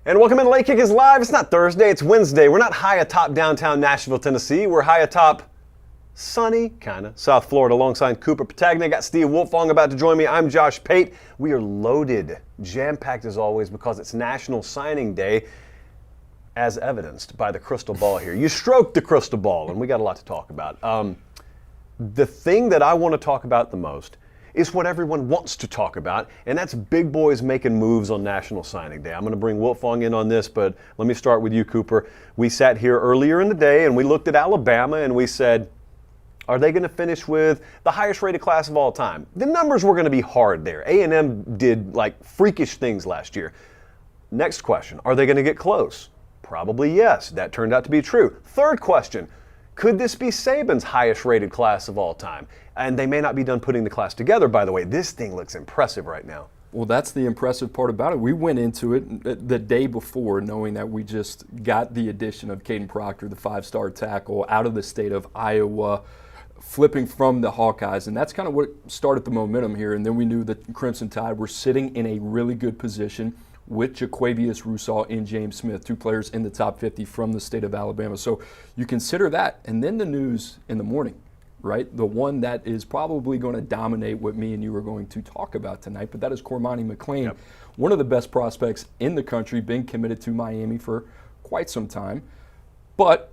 And welcome in Late Kick is live. It's not Thursday, it's Wednesday. We're not high atop downtown Nashville, Tennessee. We're high atop sunny, kind of, South Florida, alongside Cooper Patagna. Got Steve Wilfong about to join me. I'm Josh Pate. We are loaded, jam-packed as always, because it's National Signing Day, as evidenced by the crystal ball here. You stroked the crystal ball, and we got a lot to talk about. The thing that I want to talk about the most is what everyone wants to talk about, and that's big boys making moves on National Signing Day. I'm going to bring Wilfong in on this, but let me start with you, Cooper. We sat here earlier in the day, and we looked at Alabama, and we said, are they going to finish with the highest rated class of all time? The numbers were going to be hard there. A&M did like freakish things last year. Next question, are they going to get close? Probably yes. That turned out to be true. Third question, could this be Saban's highest rated class of all time? And they may not be done putting the class together, by the way. This thing looks impressive right now. Well, that's the impressive part about it. We went into it the day before knowing that we just got the addition of Caden Proctor, the five-star tackle, out of the state of Iowa, flipping from the Hawkeyes. And that's kind of what started the momentum here. And then we knew that Crimson Tide were sitting in a really good position with Jaquavius Rousseau and James Smith, two players in the top 50 from the state of Alabama. So you consider that. And then the news in the morning, right? The one that is probably going to dominate what me and you are going to talk about tonight, but that is Cormani McClain, one of the best prospects in the country, been committed to Miami for quite some time. But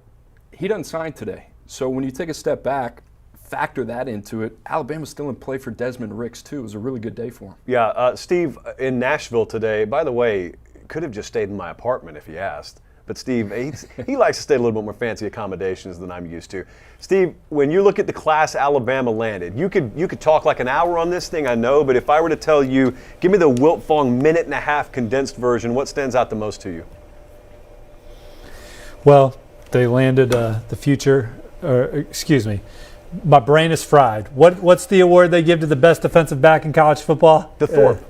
he doesn't sign today. So when you take a step back, factor that into it, Alabama's still in play for Desmond Ricks, too. It was a really good day for him. Yeah, Steve, in Nashville today, by the way, could have just stayed in my apartment if he asked. But Steve, he likes to stay a little bit more fancy accommodations than I'm used to. Steve, when you look at the class Alabama landed, you could talk like an hour on this thing, I know, but if I were to tell you, give me the Wilfong minute-and-a-half condensed version, what stands out the most to you? Well, they landed the future, my brain is fried. What's the award they give to the best defensive back in college football? The Thorpe.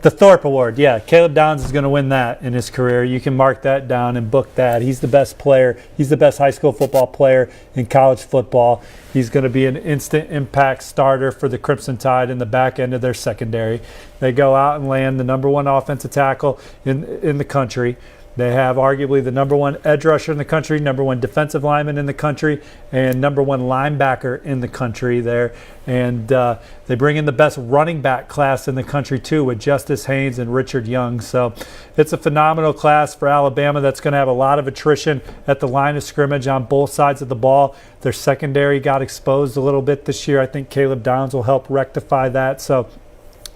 The Thorpe Award, yeah. Caleb Downs is going to win that in his career. You can mark that down and book that. He's the best player. He's the best high school football player in college football. He's going to be an instant impact starter for the Crimson Tide in the back end of their secondary. They go out and land the number one offensive tackle in the country. They have arguably the number one edge rusher in the country, number one defensive lineman in the country, and number one linebacker in the country there. And they bring in the best running back class in the country, too, with Justice Haynes and Richard Young. So it's a phenomenal class for Alabama that's going to have a lot of attrition at the line of scrimmage on both sides of the ball. Their secondary got exposed a little bit this year. I think Caleb Downs will help rectify that. So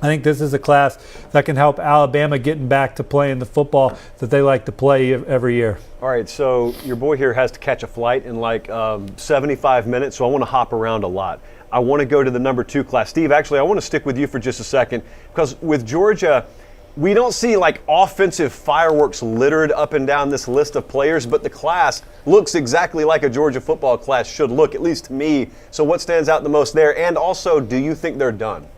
I think this is a class that can help Alabama getting back to playing the football that they like to play every year. All right, so your boy here has to catch a flight in like 75 minutes, so I want to hop around a lot. I want to go to the number 2 class. Steve, actually, I want to stick with you for just a second, because with Georgia, we don't see like offensive fireworks littered up and down this list of players, but the class looks exactly like a Georgia football class should look, at least to me. So what stands out the most there? And also, do you think they're done?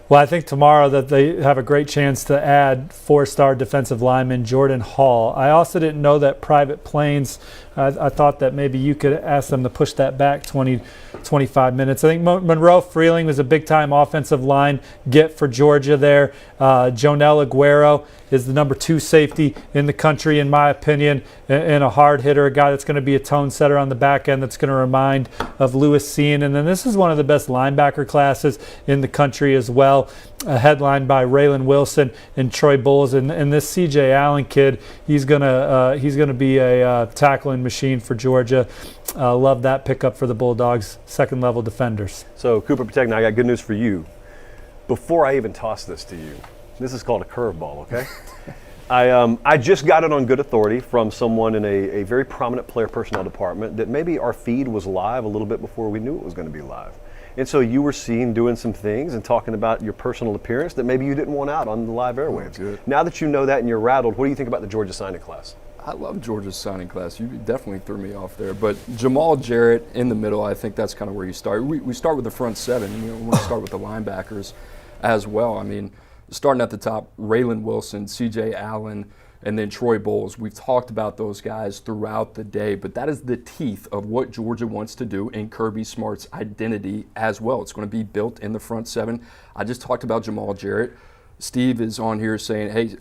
Well, I think tomorrow that they have a great chance to add 4-star defensive lineman Jordan Hall. I also didn't know that Private Plains, I thought that maybe you could ask them to push that back 25 minutes. I think Monroe Freeling was a big-time offensive line get for Georgia there. Jonell Aguero is the number 2 safety in the country, in my opinion, and a hard hitter, a guy that's going to be a tone setter on the back end that's going to remind of Lewis Cine. And then this is one of the best linebacker classes in the country as well, headlined by Raylan Wilson and Troy Bowles. And this C.J. Allen kid, he's gonna be a tackling machine for Georgia. Love that pickup for the Bulldogs, second-level defenders. So, Cooper Patagna, I got good news for you. Before I even toss this to you, this is called a curveball, okay? I just got it on good authority from someone in a very prominent player personnel department that maybe our feed was live a little bit before we knew it was going to be live. And so you were seen doing some things and talking about your personal appearance that maybe you didn't want out on the live airwaves. Oh, now that you know that and you're rattled, what do you think about the Georgia signing class? I love Georgia's signing class. You definitely threw me off there. But Jamal Jarrett in the middle, I think that's kind of where you start. We start with the front seven. We want to start with the linebackers as well. I mean, starting at the top, Raylan Wilson, C.J. Allen, and then Troy Bowles. We've talked about those guys throughout the day, but that is the teeth of what Georgia wants to do in Kirby Smart's identity as well. It's going to be built in the front seven. I just talked about Jamal Jarrett. Steve is on here saying, hey,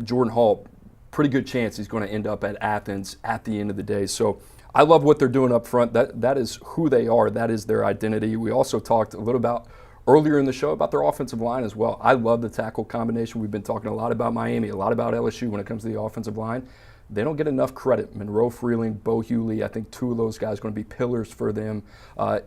Jordan Hall, pretty good chance he's going to end up at Athens at the end of the day. So I love what they're doing up front. That is who they are. That is their identity. We also talked a little about earlier in the show about their offensive line as well. I love the tackle combination. We've been talking a lot about Miami, a lot about LSU when it comes to the offensive line. They don't get enough credit. Monroe Freeling, Bo Hewley, I think two of those guys are going to be pillars for them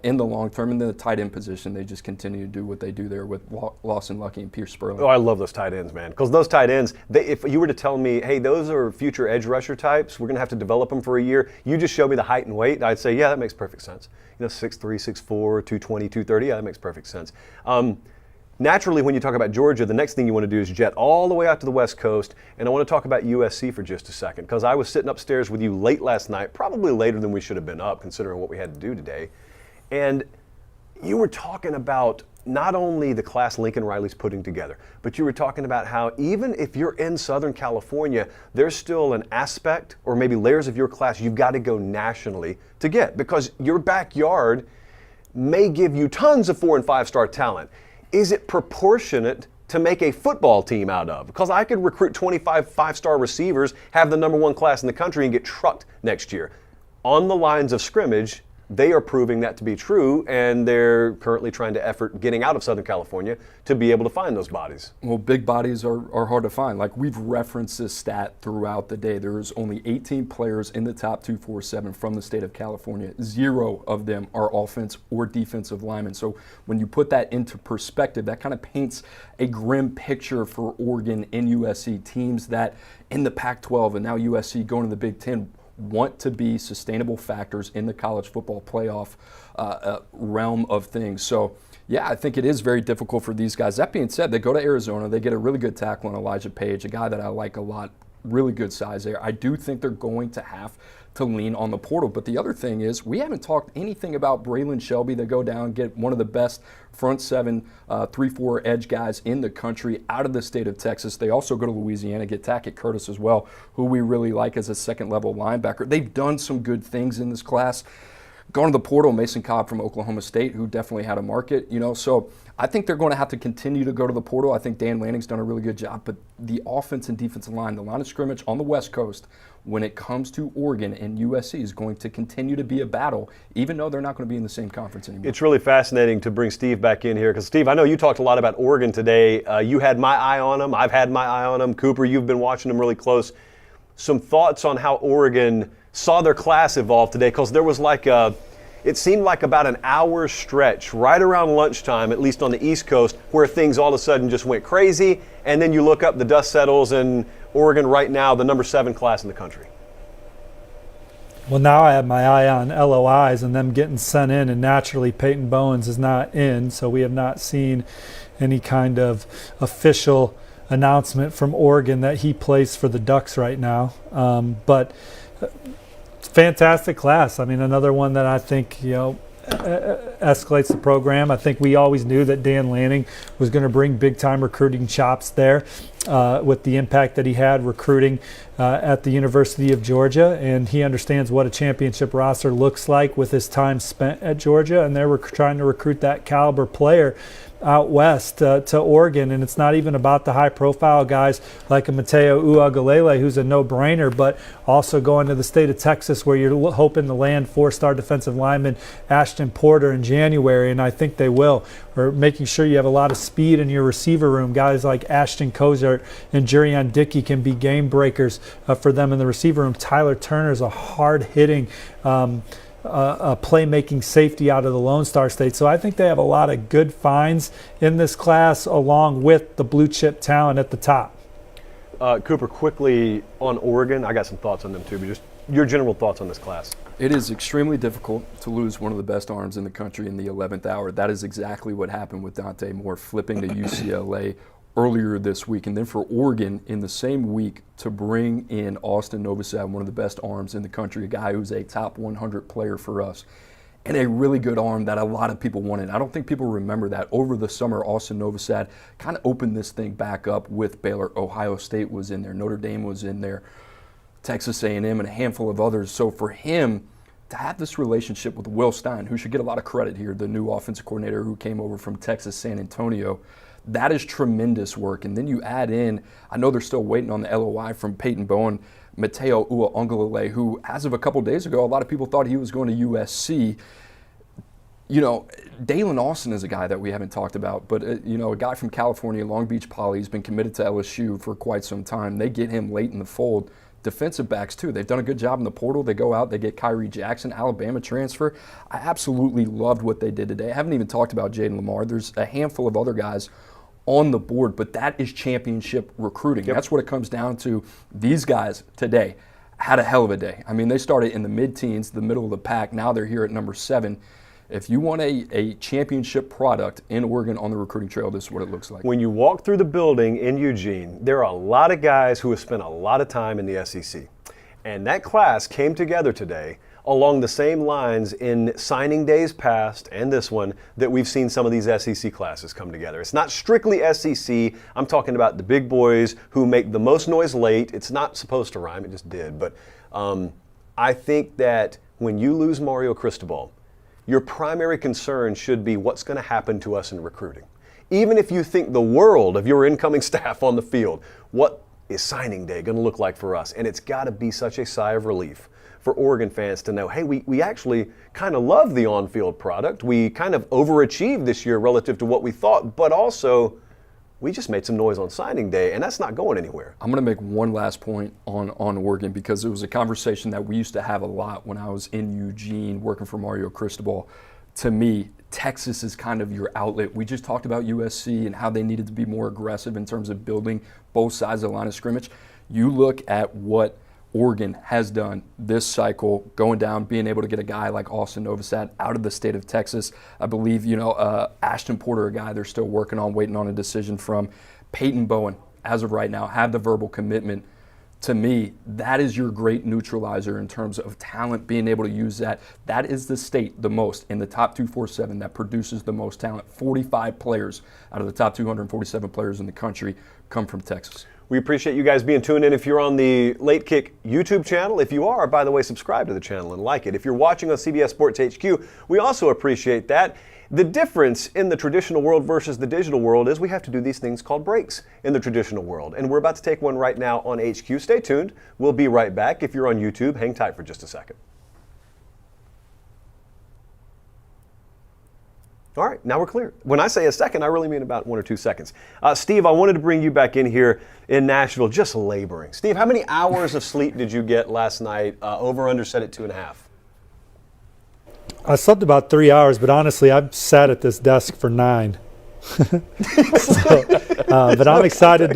in the long term. And then the tight end position, they just continue to do what they do there with Lawson Lucky and Pierce Sperling. Oh, I love those tight ends, man. Because those tight ends, if you were to tell me, hey, those are future edge rusher types, we're going to have to develop them for a year, you just show me the height and weight, I'd say, yeah, that makes perfect sense. 6'3", 6'4", 220, 230, yeah, that makes perfect sense. Naturally, when you talk about Georgia, the next thing you want to do is jet all the way out to the West Coast, and I want to talk about USC for just a second, because I was sitting upstairs with you late last night, probably later than we should have been up, considering what we had to do today, and you were talking about not only the class Lincoln Riley's putting together, but you were talking about how even if you're in Southern California, there's still an aspect, or maybe layers of your class you've got to go nationally to get, because your backyard may give you tons of 4- and 5-star talent. Is it proportionate to make a football team out of? Because I could recruit 25 5-star receivers, have the #1 class in the country, and get trucked next year. On the lines of scrimmage, they are proving that to be true, and they're currently trying to effort getting out of Southern California to be able to find those bodies. Well, big bodies are hard to find. Like, we've referenced this stat throughout the day. There's only 18 players in the top 247 from the state of California. 0 of them are offense or defensive linemen. So when you put that into perspective, that kind of paints a grim picture for Oregon and USC, teams that in the Pac-12 and now USC going to the Big Ten want to be sustainable factors in the college football playoff realm of things. So, yeah, I think it is very difficult for these guys. That being said, they go to Arizona. They get a really good tackle in Elijah Page, a guy that I like a lot, really good size there. I do think they're going to have to lean on the portal. But the other thing is, we haven't talked anything about Braylon Shelby. They go down, get one of the best front 7, 3-4 edge guys in the country out of the state of Texas. They also go to Louisiana, get Tackett Curtis as well, who we really like as a second-level linebacker. They've done some good things in this class. Going to the portal, Mason Cobb from Oklahoma State, who definitely had a market, so I think they're going to have to continue to go to the portal. I think Dan Lanning's done a really good job, but the offense and defensive line, the line of scrimmage on the West Coast, when it comes to Oregon and USC, is going to continue to be a battle, even though they're not going to be in the same conference anymore. It's really fascinating to bring Steve back in here, because Steve, I know you talked a lot about Oregon today. You had my eye on them. I've had my eye on them. Cooper, you've been watching them really close. Some thoughts on how Oregon saw their class evolve today, because there was it seemed like about an hour stretch right around lunchtime, at least on the East Coast, where things all of a sudden just went crazy, and then you look up, the dust settles, and Oregon right now, the #7 class in the country. Well, now I have my eye on LOIs and them getting sent in, and naturally Peyton Bowens is not in, so we have not seen any kind of official announcement from Oregon that he plays for the Ducks right now. But fantastic class. I mean, another one that I think, escalates the program. I think we always knew that Dan Lanning was going to bring big-time recruiting chops there with the impact that he had recruiting at the University of Georgia, and he understands what a championship roster looks like with his time spent at Georgia, and they were trying to recruit that caliber player out west to Oregon, and it's not even about the high-profile guys like a Mateo Uagalele, who's a no-brainer, but also going to the state of Texas, where you're hoping to land 4-star defensive lineman Ashton Porter in January, and I think they will. Or making sure you have a lot of speed in your receiver room. Guys like Ashton Kozart and Jurion Dickey can be game breakers for them in the receiver room. Tyler Turner is a hard-hitting a playmaking safety out of the Lone Star State. So I think they have a lot of good finds in this class, along with the blue chip talent at the top. Cooper, quickly on Oregon, I got some thoughts on them too, but just your general thoughts on this class. It is extremely difficult to lose one of the best arms in the country in the 11th hour. That is exactly what happened with Dante Moore flipping to UCLA earlier this week. And then for Oregon in the same week to bring in Austin Novosad, one of the best arms in the country, a guy who's a top 100 player for us, and a really good arm that a lot of people wanted. I don't think people remember that. Over the summer, Austin Novosad kind of opened this thing back up with Baylor. Ohio State was in there. Notre Dame was in there. Texas A&M and a handful of others. So for him to have this relationship with Will Stein, who should get a lot of credit here, the new offensive coordinator who came over from Texas San Antonio, That is tremendous work. And then you add in, I know they're still waiting on the LOI from Peyton Bowen, Mateo Uaongalele, who, as of a couple days ago, a lot of people thought he was going to USC. You know, Dalen Austin is a guy that we haven't talked about, but, you know, a guy from California, Long Beach Poly, he's been committed to LSU for quite some time. They get him late in the fold. Defensive backs, too. They've done a good job in the portal. They go out, they get Kyrie Jackson, Alabama transfer. I absolutely loved what they did today. I haven't even talked about Jaden Lamar. There's a handful of other guys on the board, but that is championship recruiting. Yep. That's what it comes down to. These guys today had a hell of a day. I mean, they started in the mid-teens, the middle of the pack. Now they're here at number 7. If you want a championship product in Oregon on the recruiting trail, this is what it looks like. When you walk through the building in Eugene, there are a lot of guys who have spent a lot of time in the SEC. And that class came together today along the same lines in signing days past and this one that we've seen some of these SEC classes come together. It's not strictly SEC. I'm talking about the big boys who make the most noise late. It's not supposed to rhyme. It just did. But I think that when you lose Mario Cristobal, your primary concern should be what's going to happen to us in recruiting. Even if you think the world of your incoming staff on the field, what is signing day going to look like for us? And it's got to be such a sigh of relief for Oregon fans to know, hey, we actually kind of love the on-field product. We kind of overachieved this year relative to what we thought, but also we just made some noise on signing day, and that's not going anywhere. I'm going to make one last point on Oregon, because it was a conversation that we used to have a lot when I was in Eugene working for Mario Cristobal. To me, Texas is kind of your outlet. We just talked about USC and how they needed to be more aggressive in terms of building both sides of the line of scrimmage. You look at what Oregon has done this cycle, going down, being able to get a guy like Austin Novosad out of the state of Texas. I believe, Ashton Porter, a guy they're still working on, waiting on a decision from. Peyton Bowen, as of right now, have the verbal commitment. To me, that is your great neutralizer in terms of talent, being able to use that. That is the state the most in the top 247 that produces the most talent. 45 players out of the top 247 players in the country come from Texas. We appreciate you guys being tuned in. If you're on the Late Kick YouTube channel, if you are, by the way, subscribe to the channel and like it. If you're watching on CBS Sports HQ, we also appreciate that. The difference in the traditional world versus the digital world is we have to do these things called breaks in the traditional world. And we're about to take one right now on HQ. Stay tuned. We'll be right back. If you're on YouTube, hang tight for just a second. All right, now we're clear. When I say a second, I really mean about 1 or 2 seconds. Steve, I wanted to bring you back in here in Nashville, just laboring. Steve, how many hours of sleep did you get last night? Over, under, set at 2.5? I slept about 3 hours, but honestly, I've sat at this desk for 9. But I'm excited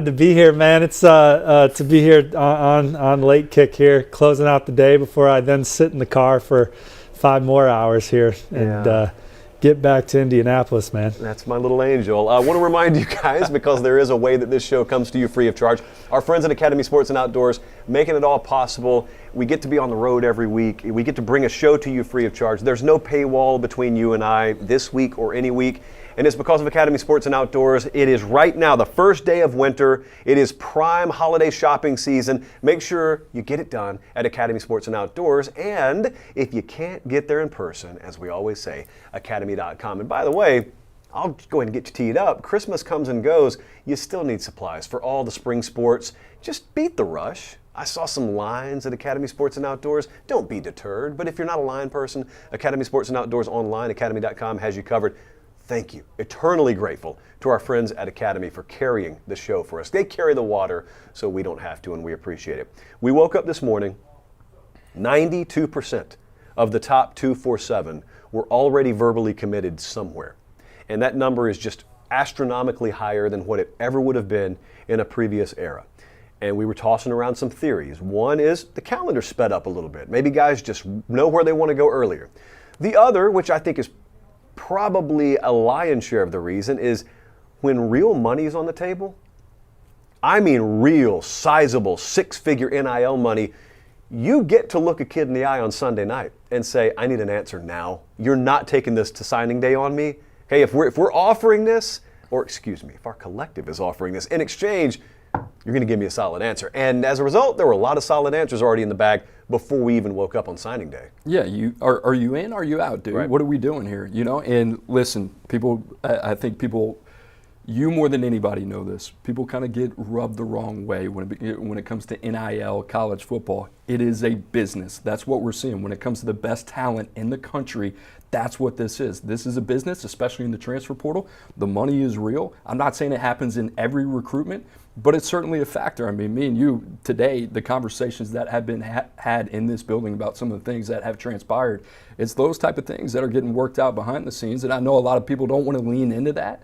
to be here, man. It's to be here on Late Kick here, closing out the day before I then sit in the car for 5 more hours here and get back to Indianapolis, man. That's my little angel. I want to remind you guys, because there is a way that this show comes to you free of charge. Our friends at Academy Sports and Outdoors, making it all possible. We get to be on the road every week. We get to bring a show to you free of charge. There's no paywall between you and I this week or any week. And it's because of Academy Sports and Outdoors. It is right now the first day of winter. It is prime holiday shopping season. Make sure you get it done at Academy Sports and Outdoors. And if you can't get there in person, as we always say, academy.com. And by the way, I'll go ahead and get you teed up. Christmas comes and goes. You still need supplies for all the spring sports. Just beat the rush. I saw some lines at Academy Sports and Outdoors. Don't be deterred. But if you're not a line person, Academy Sports and Outdoors online, academy.com has you covered. Thank you. Eternally grateful to our friends at Academy for carrying the show for us. They carry the water so we don't have to, and we appreciate it. We woke up this morning, 92% of the top 247 were already verbally committed somewhere. And that number is just astronomically higher than what it ever would have been in a previous era. And we were tossing around some theories. One is the calendar sped up a little bit. Maybe guys just know where they want to go earlier. The other, which I think is probably a lion's share of the reason, is when real money is on the table, I mean real, sizable, 6-figure NIL money, you get to look a kid in the eye on Sunday night and say, I need an answer now. You're not taking this to signing day on me. Hey, if we're offering this, or excuse me, if our collective is offering this, in exchange, you're going to give me a solid answer. And as a result, there were a lot of solid answers already in the bag before we even woke up on signing day. Yeah, are you in? Are you out, dude? Right. What are we doing here? You know, and listen, people. I think people, you more than anybody know this. People kind of get rubbed the wrong way when it comes to NIL, college football. It is a business. That's what we're seeing when it comes to the best talent in the country. That's what this is. This is a business, especially in the transfer portal. The money is real. I'm not saying it happens in every recruitment, but it's certainly a factor. I mean, me and you today, the conversations that have been had in this building about some of the things that have transpired, it's those type of things that are getting worked out behind the scenes. And I know a lot of people don't want to lean into that,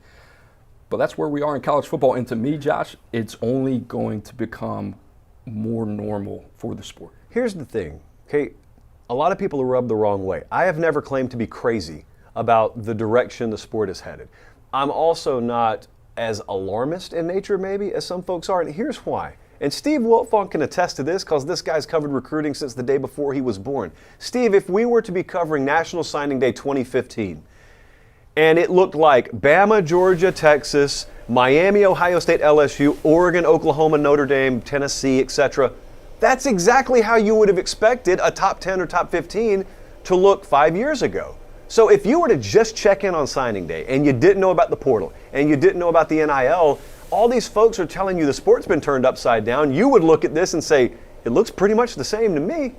but that's where we are in college football. And to me, Josh, it's only going to become more normal for the sport. Here's the thing, okay? A lot of people are rubbed the wrong way. I have never claimed to be crazy about the direction the sport is headed. I'm also not as alarmist in nature, maybe, as some folks are, and here's why. And Steve Wilfong can attest to this because this guy's covered recruiting since the day before he was born. Steve, if we were to be covering National Signing Day 2015, and it looked like Bama, Georgia, Texas, Miami, Ohio State, LSU, Oregon, Oklahoma, Notre Dame, Tennessee, etc., that's exactly how you would have expected a top 10 or top 15 to look 5 years ago. So if you were to just check in on signing day and you didn't know about the portal and you didn't know about the NIL, all these folks are telling you the sport's been turned upside down. You would look at this and say, it looks pretty much the same to me.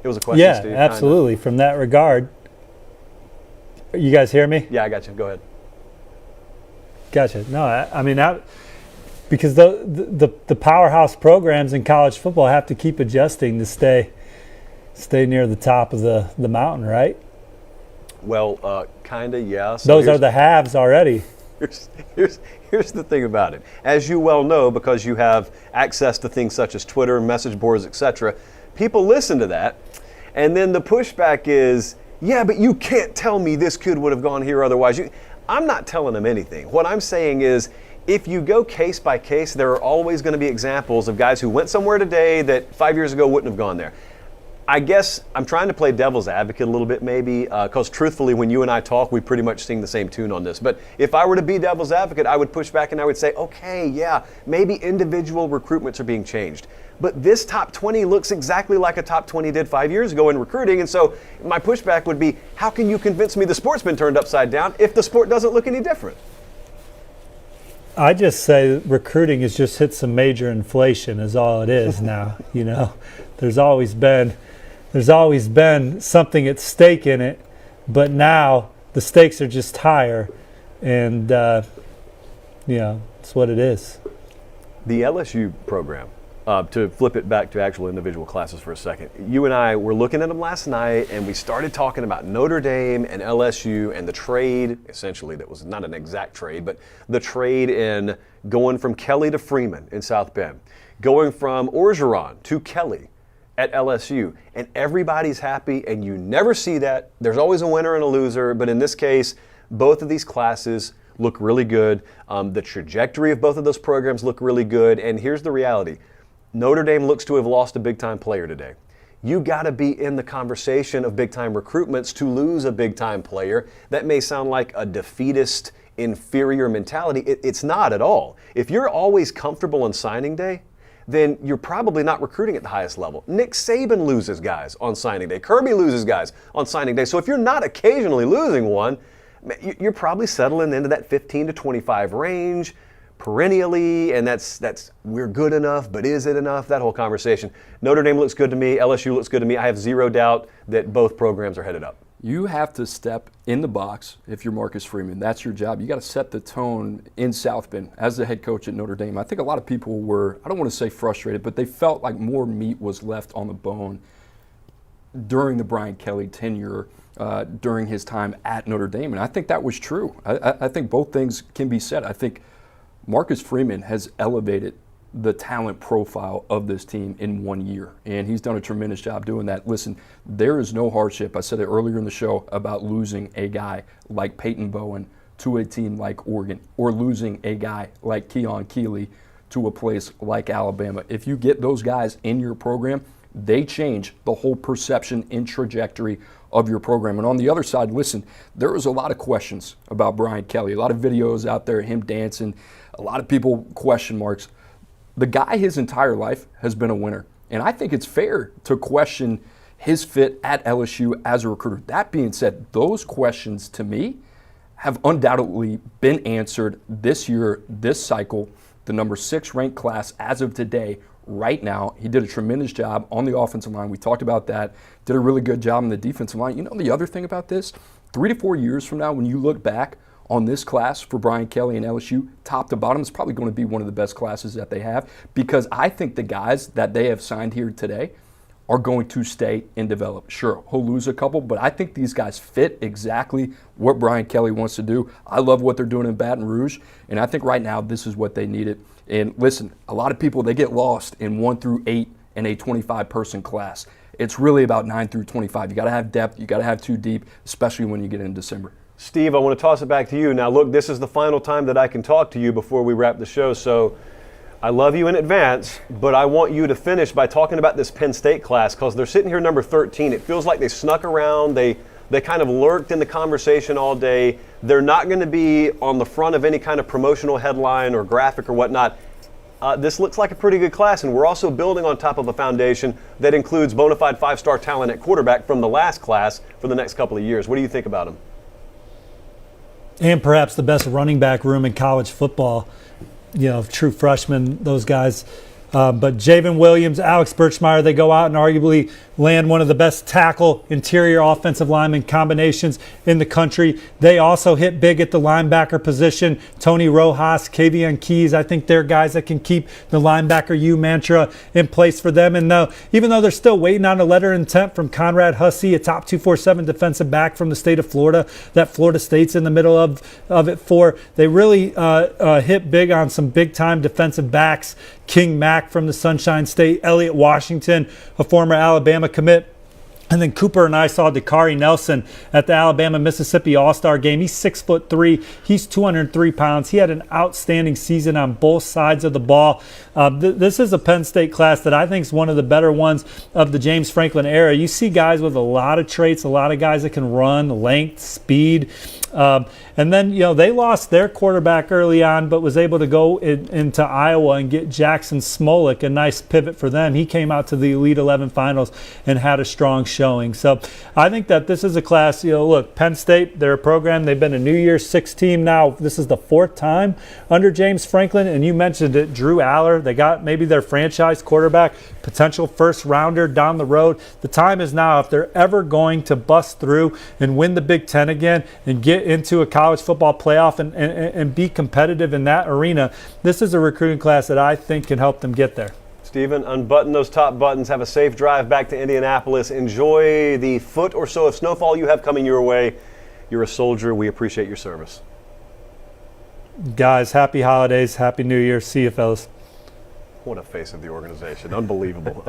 It was a question, Yeah, Steve. absolutely. From that regard, you guys hear me? Yeah, I got you. Go ahead. Gotcha. No, I mean, because the powerhouse programs in college football have to keep adjusting to stay near the top of the mountain, right? Well, kind of, yeah. So those are the haves already. Here's the thing about it. As you well know, because you have access to things such as Twitter, message boards, etc., people listen to that, and then the pushback is, yeah, but you can't tell me this kid would have gone here otherwise. I'm not telling them anything. What I'm saying is, if you go case by case, there are always going to be examples of guys who went somewhere today that 5 years ago wouldn't have gone there. I guess I'm trying to play devil's advocate a little bit maybe, because truthfully, when you and I talk, we pretty much sing the same tune on this. But if I were to be devil's advocate, I would push back and I would say, okay, yeah, maybe individual recruitments are being changed. But this top 20 looks exactly like a top 20 did 5 years ago in recruiting. And so my pushback would be, how can you convince me the sport's been turned upside down if the sport doesn't look any different? I just say recruiting has just hit some major inflation is all it is now. You know, there's always been something at stake in it, but now the stakes are just higher, and it's what it is. The LSU program, to flip it back to actual individual classes for a second, you and I were looking at them last night, and we started talking about Notre Dame and LSU and the trade, essentially, that was not an exact trade, but the trade in going from Kelly to Freeman in South Bend, going from Orgeron to Kelly at LSU, and everybody's happy, and you never see that. There's always a winner and a loser, but in this case, both of these classes look really good. The trajectory of both of those programs look really good, and here's the reality. Notre Dame looks to have lost a big-time player today. You got to be in the conversation of big-time recruitments to lose a big-time player. That may sound like a defeatist, inferior mentality. It's not at all. If you're always comfortable on signing day, then you're probably not recruiting at the highest level. Nick Saban loses guys on signing day. Kirby loses guys on signing day. So if you're not occasionally losing one, you're probably settling into that 15 to 25 range perennially, and that's we're good enough, but is it enough? That whole conversation. Notre Dame looks good to me. LSU looks good to me. I have zero doubt that both programs are headed up. You have to step in the box if you're Marcus Freeman. That's your job. You got to set the tone in South Bend as the head coach at Notre Dame. I think a lot of people were, I don't want to say frustrated, but they felt like more meat was left on the bone during the Brian Kelly tenure, during his time at Notre Dame. And I think that was true. I think both things can be said. I think Marcus Freeman has elevated the talent profile of this team in 1 year, and he's done a tremendous job doing that. Listen, there is no hardship. I said it earlier in the show about losing a guy like Peyton Bowen to a team like Oregon, or losing a guy like Keon Keeley to a place like Alabama. If you get those guys in your program, they change the whole perception and trajectory of your program. And on the other side, listen, there was a lot of questions about Brian Kelly, a lot of videos out there, him dancing, a lot of people question marks. The guy his entire life has been a winner. And I think it's fair to question his fit at LSU as a recruiter. That being said, those questions to me have undoubtedly been answered this year, this cycle. The number 6 ranked class as of today, right now. He did a tremendous job on the offensive line. We talked about that. Did a really good job on the defensive line. You know the other thing about this? 3 to 4 years from now, when you look back on this class for Brian Kelly and LSU, top to bottom, it's probably going to be one of the best classes that they have, because I think the guys that they have signed here today are going to stay and develop. Sure, he'll lose a couple, but I think these guys fit exactly what Brian Kelly wants to do. I love what they're doing in Baton Rouge, and I think right now this is what they needed. And listen, a lot of people, they get lost in 1 through 8 in a 25-person class. It's really about 9 through 25. You got to have depth. You got to have 2 deep, especially when you get in December. Steve, I want to toss it back to you. Now, look, this is the final time that I can talk to you before we wrap the show, so I love you in advance, but I want you to finish by talking about this Penn State class, because they're sitting here number 13. It feels like they snuck around. They kind of lurked in the conversation all day. They're not going to be on the front of any kind of promotional headline or graphic or whatnot. This looks like a pretty good class, and we're also building on top of a foundation that includes bona fide 5-star talent at quarterback from the last class for the next couple of years. What do you think about them? And perhaps the best running back room in college football. You know, true freshmen, those guys. But Javen Williams, Alex Birchmeier, they go out and arguably land one of the best tackle interior offensive lineman combinations in the country. They also hit big at the linebacker position. Tony Rojas, Kavion Keys, I think they're guys that can keep the linebacker U mantra in place for them. And even though they're still waiting on a letter of intent from Conrad Hussey, a top 247 defensive back from the state of Florida, that Florida State's in the middle of it for, they really hit big on some big-time defensive backs. King Mack from the Sunshine State, Elliott Washington, a former Alabama commit. And then Cooper and I saw Dakari Nelson at the Alabama-Mississippi All-Star game. He's 6'3". He's 203 pounds. He had an outstanding season on both sides of the ball. This is a Penn State class that I think is one of the better ones of the James Franklin era. You see guys with a lot of traits, a lot of guys that can run, length, speed. And then, you know, they lost their quarterback early on, but was able to go into Iowa and get Jackson Smolik, a nice pivot for them. He came out to the Elite 11 finals and had a strong showing. So I think that this is a class, you know, look, Penn State, they're a program. They've been a New Year's Six team now. This is the 4th time under James Franklin. And you mentioned it, Drew Aller. They got maybe their franchise quarterback, potential first rounder down the road. The time is now. If they're ever going to bust through and win the Big Ten again and get into a college football playoff and be competitive in that arena, this is a recruiting class that I think can help them get there. Stephen, unbutton those top buttons. Have a safe drive back to Indianapolis. Enjoy the foot or so of snowfall you have coming your way. You're a soldier. We appreciate your service. Guys, happy holidays. Happy New Year. See you, fellas. What a face of the organization. Unbelievable.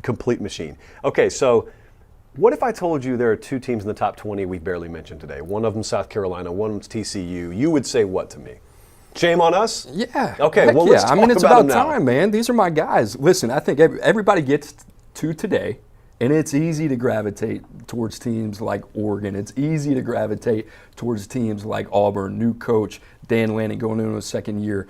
Complete machine. Okay, so what if I told you there are 2 teams in the top 20 we barely mentioned today? One of them South Carolina, one of them's TCU. You would say what to me? Shame on us? Yeah. Okay, well, let's talk it's about about time, man. These are my guys. Listen, I think everybody gets to today, and it's easy to gravitate towards teams like Oregon. It's easy to gravitate towards teams like Auburn, new coach, Dan Lanning going into his 2nd year.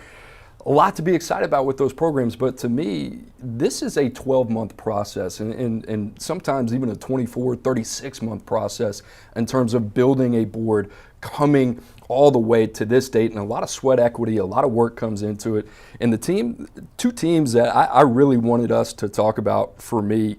A lot to be excited about with those programs, but to me, this is a 12-month process and sometimes even a 24, 36-month process in terms of building a board, coming all the way to this date, and a lot of sweat equity, a lot of work comes into it. And the 2 teams that I really wanted us to talk about for me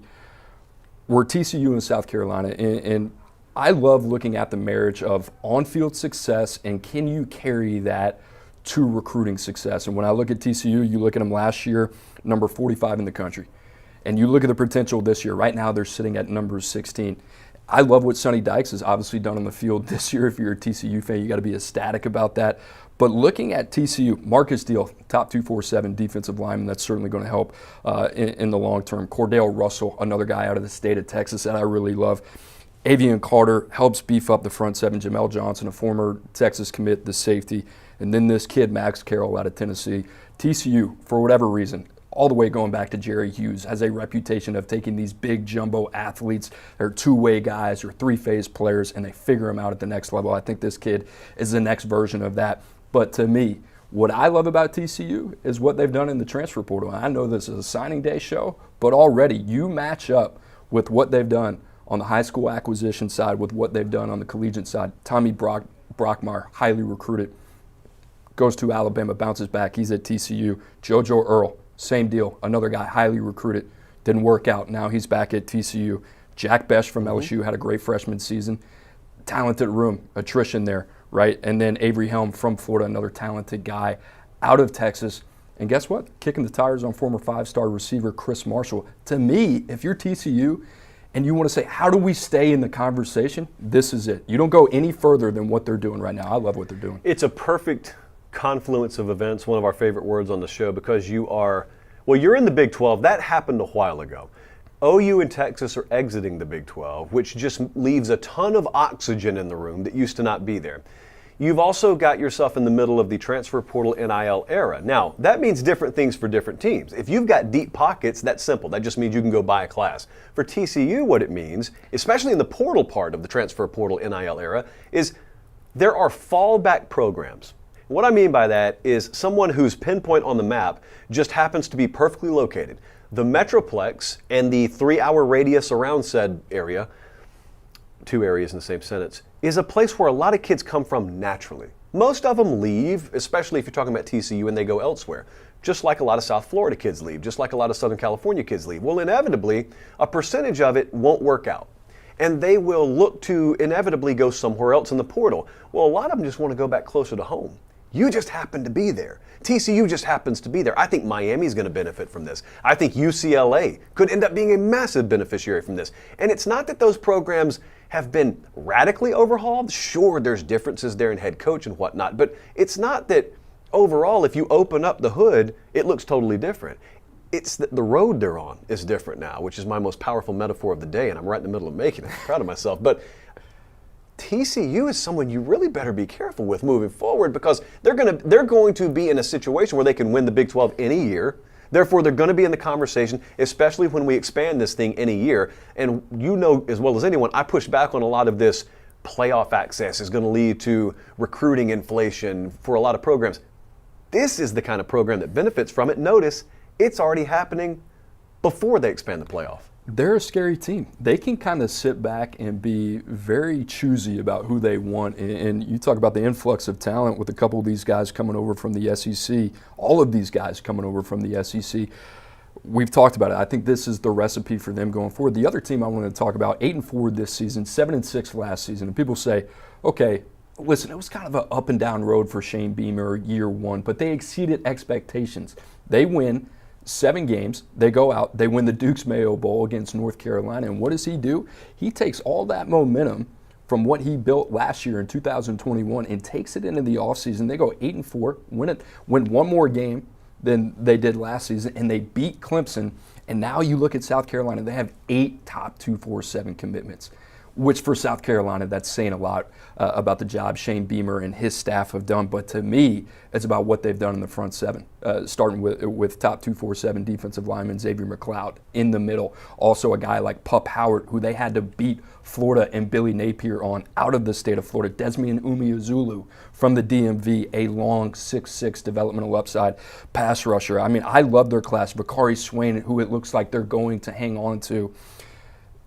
were TCU and South Carolina. And I love looking at the marriage of on-field success and can you carry that to recruiting success. And when I look at TCU, you look at them last year, number 45 in the country. And you look at the potential this year. Right now, they're sitting at number 16. I love what Sonny Dykes has obviously done on the field this year. If you're a TCU fan, you got to be ecstatic about that. But looking at TCU, Marcus Deal, top 247 defensive lineman, that's certainly going to help in the long term. Cordell Russell, another guy out of the state of Texas that I really love. Avian Carter helps beef up the front 7. Jamel Johnson, a former Texas commit, the safety. And then this kid, Max Carroll, out of Tennessee. TCU, for whatever reason, all the way going back to Jerry Hughes, has a reputation of taking these big jumbo athletes or two-way guys or three-phase players, and they figure them out at the next level. I think this kid is the next version of that. But to me, what I love about TCU is what they've done in the transfer portal. I know this is a signing day show, but already you match up with what they've done on the high school acquisition side with what they've done on the collegiate side. Tommy Brockmeyer, highly recruited, goes to Alabama, bounces back. He's at TCU. JoJo Earl, same deal. Another guy highly recruited, didn't work out. Now he's back at TCU. Jack Besh from LSU had a great freshman season. Talented room, attrition there, right? And then Avery Helm from Florida, another talented guy out of Texas. And guess what? Kicking the tires on former five-star receiver Chris Marshall. To me, if you're TCU and you want to say, how do we stay in the conversation? This is it. You don't go any further than what they're doing right now. I love what they're doing. It's a perfect confluence of events, one of our favorite words on the show, because you're in the Big 12. That happened a while ago. OU and Texas are exiting the Big 12, which just leaves a ton of oxygen in the room that used to not be there. You've also got yourself in the middle of the transfer portal NIL era. Now, that means different things for different teams. If you've got deep pockets, that's simple. That just means you can go buy a class. For TCU, what it means, especially in the portal part of the transfer portal NIL era, is there are fallback programs. What I mean by that is someone whose pinpoint on the map just happens to be perfectly located. The Metroplex and the 3-hour radius around said area, two areas in the same sentence, is a place where a lot of kids come from naturally. Most of them leave, especially if you're talking about TCU, and they go elsewhere. Just like a lot of South Florida kids leave, just like a lot of Southern California kids leave. Well, inevitably, a percentage of it won't work out. And they will look to inevitably go somewhere else in the portal. Well, a lot of them just want to go back closer to home. You just happen to be there. TCU just happens to be there. I think Miami's going to benefit from this. I think UCLA could end up being a massive beneficiary from this. And it's not that those programs have been radically overhauled. Sure, there's differences there in head coach and whatnot, but it's not that overall, if you open up the hood, it looks totally different. It's that the road they're on is different now, which is my most powerful metaphor of the day, and I'm right in the middle of making it. I'm proud of myself. But TCU is someone you really better be careful with moving forward, because they're going to be in a situation where they can win the Big 12 any year. Therefore, they're going to be in the conversation, especially when we expand this thing in a year. And you know as well as anyone, I push back on a lot of this. Playoff access is going to lead to recruiting inflation for a lot of programs. This is the kind of program that benefits from it. Notice, it's already happening before they expand the playoff. They're a scary team. They can kind of sit back and be very choosy about who they want. And you talk about the influx of talent with a couple of these guys coming over from the SEC, all of these guys coming over from the SEC. We've talked about it. I think this is the recipe for them going forward. The other team I wanted to talk about, 8-4 this season, 7-6 last season. And people say, okay, listen, it was kind of an up and down road for Shane Beamer year one, but they exceeded expectations. They win 7 games, they go out, they win the Duke's Mayo Bowl against North Carolina, and what does he do? He takes all that momentum from what he built last year in 2021 and takes it into the offseason. They go 8-4, win one more game than they did last season, and they beat Clemson. And now you look at South Carolina, they have 8 top 247 commitments, which for South Carolina, that's saying a lot about the job Shane Beamer and his staff have done. But to me, it's about what they've done in the front seven, starting with top 247 defensive lineman Xavier McLeod in the middle. Also a guy like Pup Howard, who they had to beat Florida and Billy Napier on out of the state of Florida. Desmond Umeozulu from the DMV, a long 6'6" developmental upside pass rusher. I mean, I love their class. Bakari Swain, who it looks like they're going to hang on to.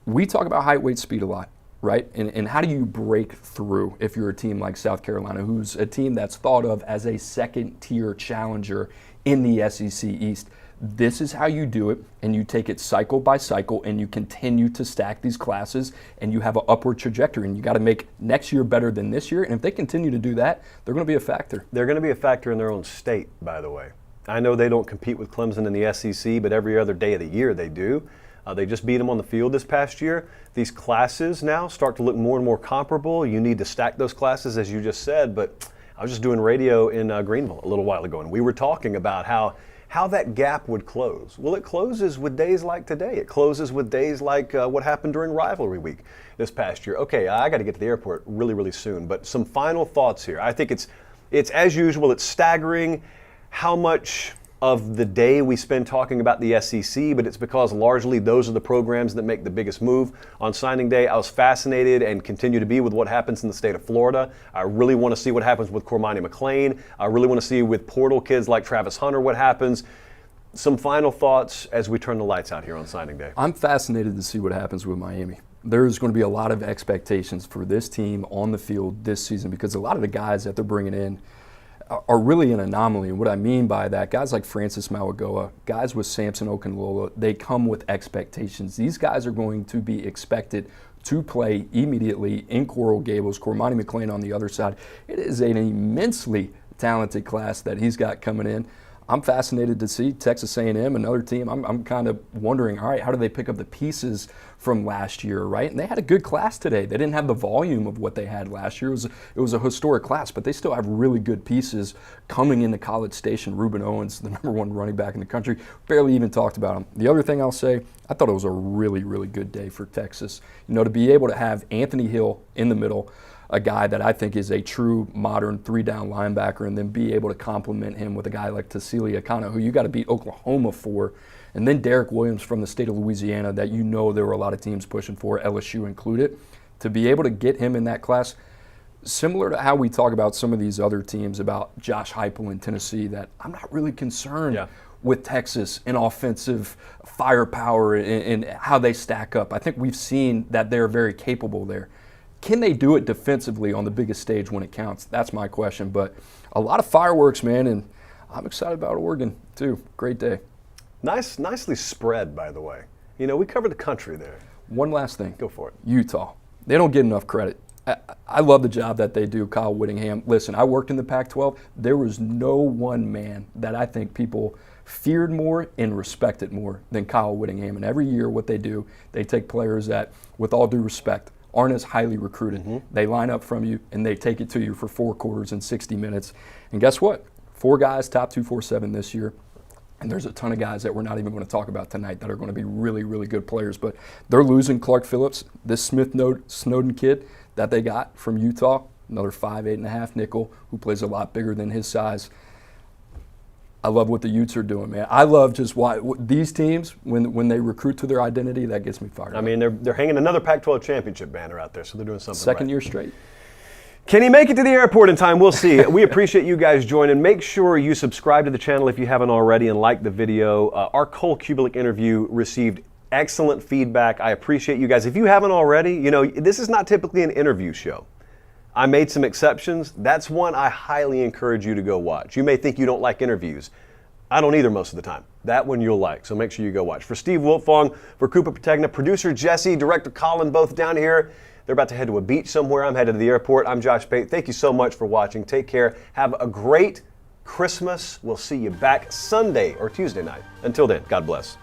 We talk about height, weight, speed a lot, right? And how do you break through if you're a team like South Carolina, who's a team that's thought of as a second-tier challenger in the SEC East? This is how you do it, and you take it cycle by cycle, and you continue to stack these classes, and you have an upward trajectory, and you got to make next year better than this year. And if they continue to do that, they're going to be a factor. They're going to be a factor in their own state, by the way. I know they don't compete with Clemson in the SEC, but every other day of the year they do. They just beat them on the field this past year. These classes now start to look more and more comparable. You need to stack those classes, as you just said, but I was just doing radio in Greenville a little while ago, and we were talking about how that gap would close. Well, it closes with days like today. It closes with days like what happened during rivalry week this past year. Okay, I got to get to the airport really, really soon, but some final thoughts here. I think it's as usual, it's staggering how much of the day we spend talking about the SEC, but it's because largely those are the programs that make the biggest move. On signing day, I was fascinated and continue to be with what happens in the state of Florida. I really want to see what happens with Cormani McClain. I really want to see with portal kids like Travis Hunter what happens. Some final thoughts as we turn the lights out here on signing day. I'm fascinated to see what happens with Miami. There's going to be a lot of expectations for this team on the field this season because a lot of the guys that they're bringing in are really an anomaly. And what I mean by that, guys like Francis Mauigoa, guys with Samson Okunlola, they come with expectations. These guys are going to be expected to play immediately in Coral Gables. Cormani McClain on the other side. It is an immensely talented class that he's got coming in. I'm fascinated to see Texas A&M, another team. I'm kind of wondering, all right, how do they pick up the pieces from last year, right? And they had a good class today. They didn't have the volume of what they had last year. It was a historic class, but they still have really good pieces coming into College Station. Reuben Owens, the #1 running back in the country, barely even talked about him. The other thing I'll say, I thought it was a really, really good day for Texas. You know, to be able to have Anthony Hill in the middle, a guy that I think is a true modern 3-down linebacker, and then be able to complement him with a guy like Tassili Akana, who you got to beat Oklahoma for, and then Derek Williams from the state of Louisiana that you know there were a lot of teams pushing for, LSU included. To be able to get him in that class, similar to how we talk about some of these other teams, about Josh Heupel in Tennessee, that I'm not really concerned with Texas in offensive firepower and how they stack up. I think we've seen that they're very capable there. Can they do it defensively on the biggest stage when it counts? That's my question. But a lot of fireworks, man, and I'm excited about Oregon, too. Great day. Nicely spread, by the way. You know, we covered the country there. One last thing. Go for it. Utah. They don't get enough credit. I love the job that they do, Kyle Whittingham. Listen, I worked in the Pac-12. There was no one man that I think people feared more and respected more than Kyle Whittingham. And every year what they do, they take players that, with all due respect, aren't as highly recruited. They line up from you and they take it to you for 4 quarters and 60 minutes. And guess what? 4 guys, top 247 this year. And there's a ton of guys that we're not even going to talk about tonight that are going to be really, really good players. But they're losing Clark Phillips, this Smith Snowden kid that they got from Utah, another 5'8.5" nickel who plays a lot bigger than his size. I love what the Utes are doing, man. I love just why these teams, when they recruit to their identity, that gets me fired up. I mean, they're hanging another Pac-12 championship banner out there, so they're doing something Second right. year straight. Can he make it to the airport in time? We'll see. We appreciate you guys joining. Make sure you subscribe to the channel if you haven't already and like the video. Our Cole Kubelik interview received excellent feedback. I appreciate you guys. If you haven't already, you know, this is not typically an interview show. I made some exceptions. That's one I highly encourage you to go watch. You may think you don't like interviews. I don't either most of the time. That one you'll like, so make sure you go watch. For Steve Wilfong, for Cooper Pategna, producer Jesse, director Colin, both down here. They're about to head to a beach somewhere. I'm headed to the airport. I'm Josh Pate. Thank you so much for watching. Take care. Have a great Christmas. We'll see you back Sunday or Tuesday night. Until then, God bless.